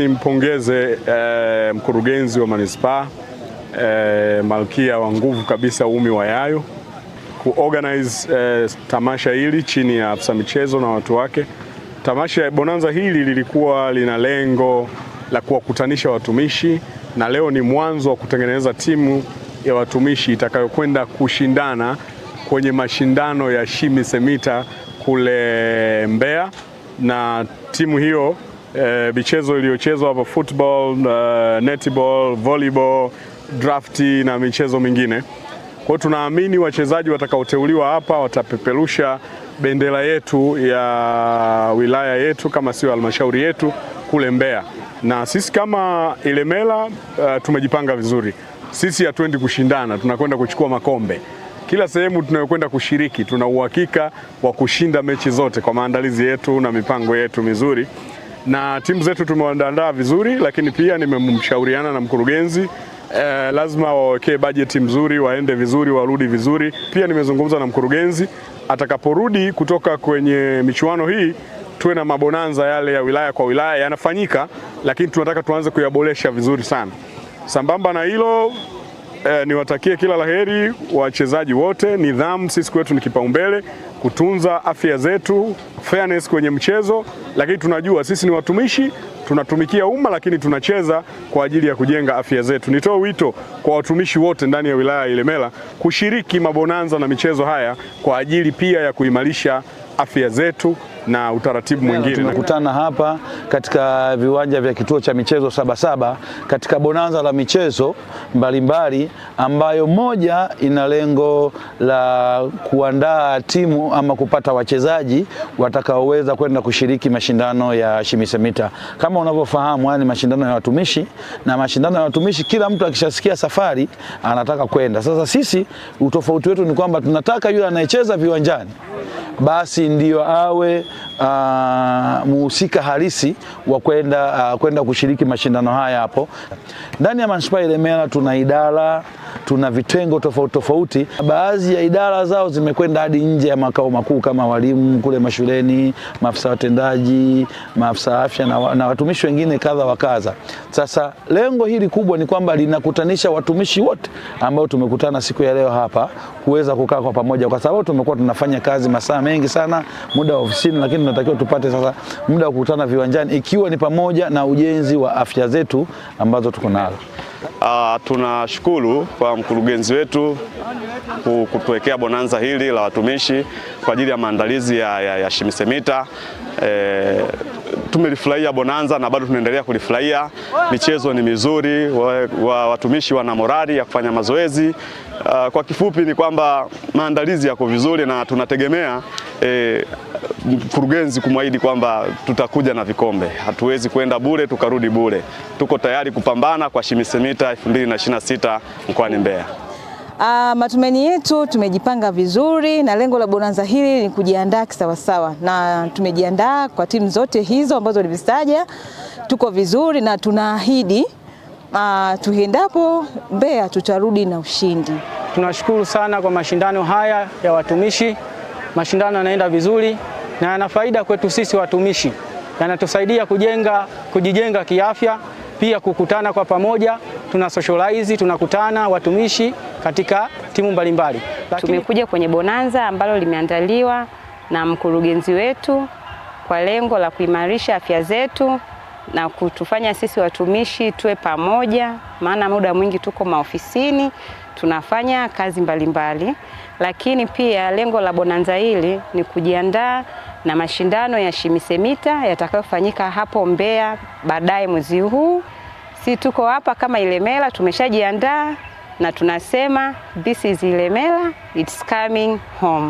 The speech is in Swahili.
Nimpongeze mkurugenzi wa manispaa malkia wa nguvu kabisa Umi Wayayo kuorganize tamasha hili chini ya afisa michezo na watu wake. Tamasha ya bonanza hili lilikuwa lina lengo la kuwakutanisha watumishi, na leo ni mwanzo wa kutengeneza timu ya watumishi itakayokwenda kushindana kwenye mashindano ya Shimi-Semita kule Mbeya, na timu hiyo michezo iliyochezwa hapa football, netball, volleyball, drafti na michezo mingine. Kwa hiyo tunaamini wachezaji watakaoteuliwa hapa watapeperusha bendera yetu ya wilaya yetu kama sio halmashauri yetu kule Mbeya. Na sisi kama Ilemela tumejipanga vizuri. Sisi hatuendi kushindana, tunakwenda kuchukua makombe. Kila sehemu tunayokwenda kushiriki tuna uhakika wa kushinda mechi zote kwa maandalizi yetu na mipango yetu mizuri. Na timu zetu tumewaandaa vizuri, lakini pia nimemshauriana na mkurugenzi lazima wawekee bajeti mzuri, waende vizuri, warudi vizuri. Pia nimezungumza na mkurugenzi, atakaporudi kutoka kwenye michuano hii tuwe na mabonanza yale ya wilaya kwa wilaya yanafanyika, lakini tunataka tuanze kuyaboresha vizuri sana. Sambamba na hilo niwatakie kila laheri wachezaji wote. Nidhamu sisi kwetu ni kipaumbele, kutunza afya zetu, fairness kwenye mchezo, lakini tunajua sisi ni watumishi, tunatumikia umma, lakini tunacheza kwa ajili ya kujenga afya zetu. Nitoe wito kwa watumishi wote ndani ya wilaya ya Ilemela kushiriki mabonanza na michezo haya kwa ajili pia ya kuimarisha afya zetu na utaratibu mwingine. Tunakutana hapa katika viwanja vya kituo cha michezo Sabasaba katika bonanza la michezo mbalimbali ambayo moja ina lengo la kuandaa timu ama kupata wachezaji watakaoweza kwenda kushiriki mashindano ya Shimi-Semita. Kama unavyofahamu, haya ni mashindano ya watumishi, na mashindano ya watumishi kila mtu akishasikia safari anataka kwenda. Sasa sisi utofauti wetu ni kwamba tunataka yule anayecheza viwanjani basi ndio awe muhusika halisi wa kwenda kushiriki mashindano haya hapo. Ndani ya manispaa Ilemela tuna idara, tuna vitengo tofauti tofauti. Baadhi ya idara zao zimekwenda hadi nje ya makao makuu kama walimu kule mashuleni, maafisa watendaji, maafisa afya na watumishi wengine kadha wa kadha. Sasa lengo hili kubwa ni kwamba linakutanisha watumishi wote ambao tumekutana siku ya leo hapa kuweza kukaa kwa pamoja, kwa sababu tumekuwa tunafanya kazi masaa mengi sana muda wa ofisini, lakini tunatakiwa tupate sasa muda wa kukutana viwanjani, ikiwa ni pamoja na ujenzi wa afya zetu ambazo tuko nazo. Tunashukuru kwa mkurugenzi wetu kutuwekea bonanza hili la watumishi kwa ajili ya maandalizi ya Shimi-Semita. Tumelifurahia bonanza na bado tunaendelea kulifurahia. Michezo ni mizuri, watumishi wana morali ya kufanya mazoezi. Kwa kifupi ni kwamba maandalizi yako vizuri na tunategemea mkurugenzi kumwahidi kwamba tutakuja na vikombe. Hatuwezi kwenda bure tukarudi bure. Tuko tayari kupambana kwa Shimi-Semita 2026 mkoani Mbeya. Matumaini yetu tumejipanga vizuri, na lengo la bonanza hili ni kujiandaa kisawasawa, na tumejiandaa kwa timu zote hizo ambazo nimezitaja. Tuko vizuri na tunaahidi tuendapo Mbeya tutarudi na ushindi. Tunashukuru sana kwa mashindano haya ya watumishi. Mashindano yanaenda vizuri na yana faida kwetu sisi watumishi. Yanatusaidia kujijenga kiafya, pia kukutana kwa pamoja, tuna socialize, tunakutana watumishi katika timu mbalimbali. Tumekuja kwenye bonanza ambalo limeandaliwa na mkurugenzi wetu kwa lengo la kuimarisha afya zetu na kutufanya sisi watumishi tuwe pamoja, maana muda mwingi tuko maofisini tunafanya kazi mbalimbali. Lakini pia lengo la bonanza hili ni kujiandaa na mashindano ya Shimi-Semita yatakayofanyika hapo Mbeya baadaye mwezi huu. Si tuko hapa kama Ilemela tumeshajiandaa na tunasema this is Ilemela, it's coming home.